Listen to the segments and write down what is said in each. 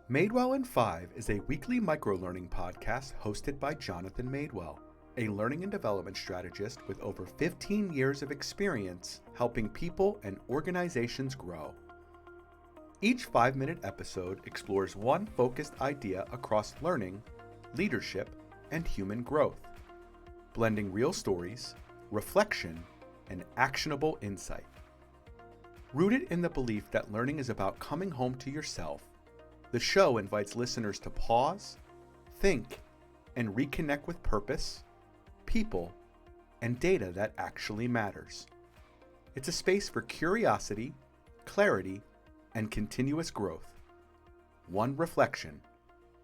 Maydwell in 5 is a weekly microlearning podcast hosted by Jonathan Maydwell, a learning and development strategist with over 15 years of experience helping people and organizations grow. Each 5-minute episode explores one focused idea across learning, leadership, and human growth, blending real stories, reflection, and actionable insight. Rooted in the belief that learning is about coming home to yourself, the show invites listeners to pause, think, and reconnect with purpose, people, and data that actually matters. It's a space for curiosity, clarity, and continuous growth, one reflection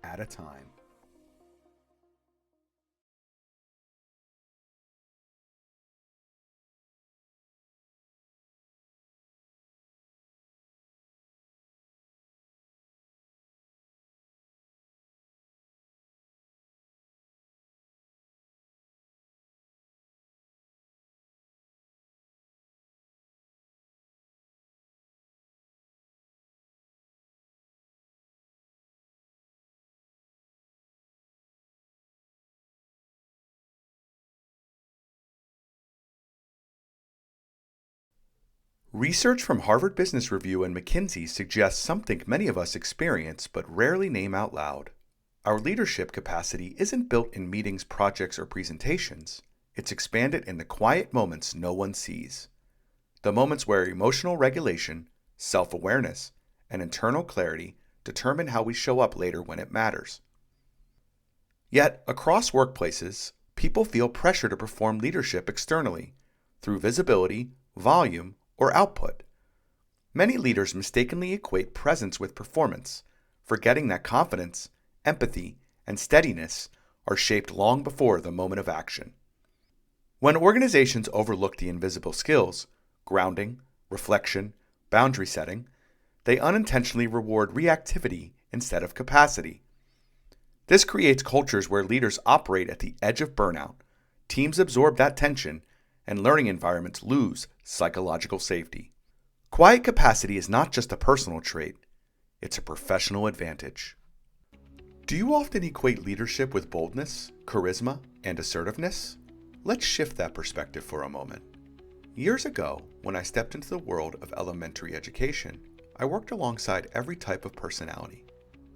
at a time. Research from Harvard Business Review and McKinsey suggests something many of us experience but rarely name out loud. Our leadership capacity isn't built in meetings, projects, or presentations. It's expanded in the quiet moments no one sees. The moments where emotional regulation, self-awareness, and internal clarity determine how we show up later when it matters. Yet, across workplaces, people feel pressure to perform leadership externally, through visibility, volume, or output. Many leaders mistakenly equate presence with performance, forgetting that confidence, empathy, and steadiness are shaped long before the moment of action. When organizations overlook the invisible skills, grounding, reflection, boundary setting, they unintentionally reward reactivity instead of capacity. This creates cultures where leaders operate at the edge of burnout, teams absorb that tension, and learning environments lose psychological safety. Quiet capacity is not just a personal trait, it's a professional advantage. Do you often equate leadership with boldness, charisma, and assertiveness? Let's shift that perspective for a moment. Years ago, when I stepped into the world of elementary education, I worked alongside every type of personality.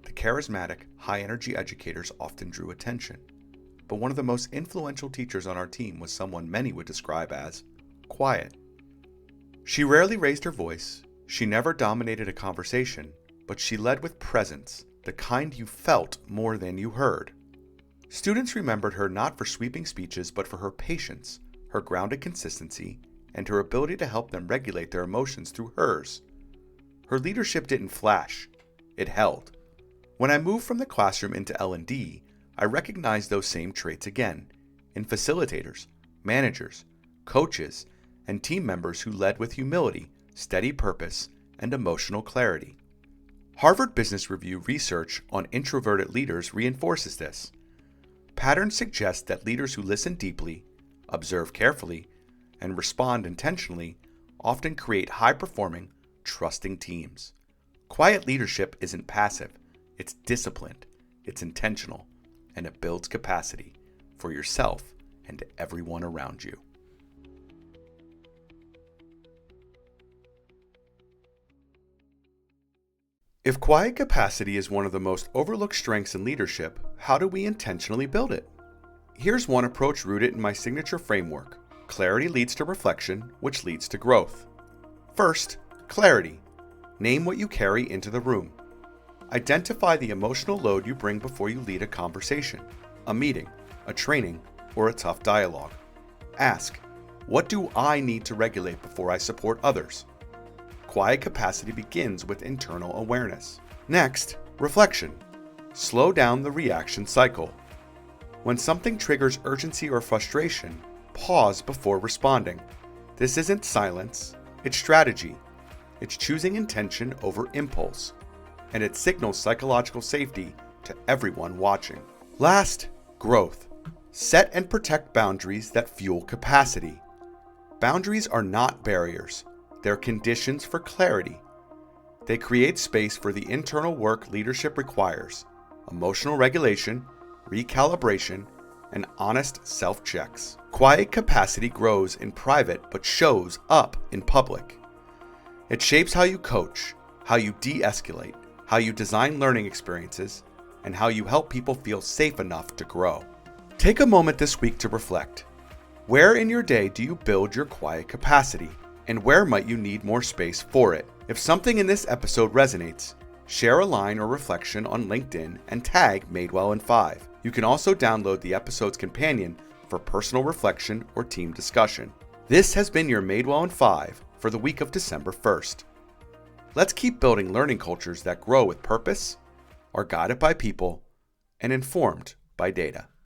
The charismatic, high-energy educators often drew attention. But one of the most influential teachers on our team was someone many would describe as quiet. She rarely raised her voice, she never dominated a conversation, but she led with presence, the kind you felt more than you heard. Students remembered her not for sweeping speeches, but for her patience, her grounded consistency, and her ability to help them regulate their emotions through hers. Her leadership didn't flash, it held. When I moved from the classroom into L&D, I recognized those same traits again in facilitators, managers, coaches, and team members who led with humility, steady purpose, and emotional clarity. Harvard Business Review research on introverted leaders reinforces this. Patterns suggest that leaders who listen deeply, observe carefully, and respond intentionally often create high-performing, trusting teams. Quiet leadership isn't passive, it's disciplined, it's intentional, and it builds capacity for yourself and everyone around you. If quiet capacity is one of the most overlooked strengths in leadership, how do we intentionally build it? Here's one approach rooted in my signature framework. Clarity leads to reflection, which leads to growth. First, clarity. Name what you carry into the room. Identify the emotional load you bring before you lead a conversation, a meeting, a training, or a tough dialogue. Ask, what do I need to regulate before I support others? Quiet capacity begins with internal awareness. Next, reflection. Slow down the reaction cycle. When something triggers urgency or frustration, pause before responding. This isn't silence, it's strategy. It's choosing intention over impulse. And it signals psychological safety to everyone watching. Last, growth. Set and protect boundaries that fuel capacity. Boundaries are not barriers, they're conditions for clarity. They create space for the internal work leadership requires: emotional regulation, recalibration, and honest self-checks. Quiet capacity grows in private but shows up in public. It shapes how you coach, how you de-escalate, how you design learning experiences, and how you help people feel safe enough to grow. Take a moment this week to reflect. Where in your day do you build your quiet capacity, and where might you need more space for it? If something in this episode resonates, share a line or reflection on LinkedIn and tag Maydwell in 5. You can also download the episode's companion for personal reflection or team discussion. This has been your Maydwell in 5 for the week of December 1st. Let's keep building learning cultures that grow with purpose, are guided by people, and informed by data.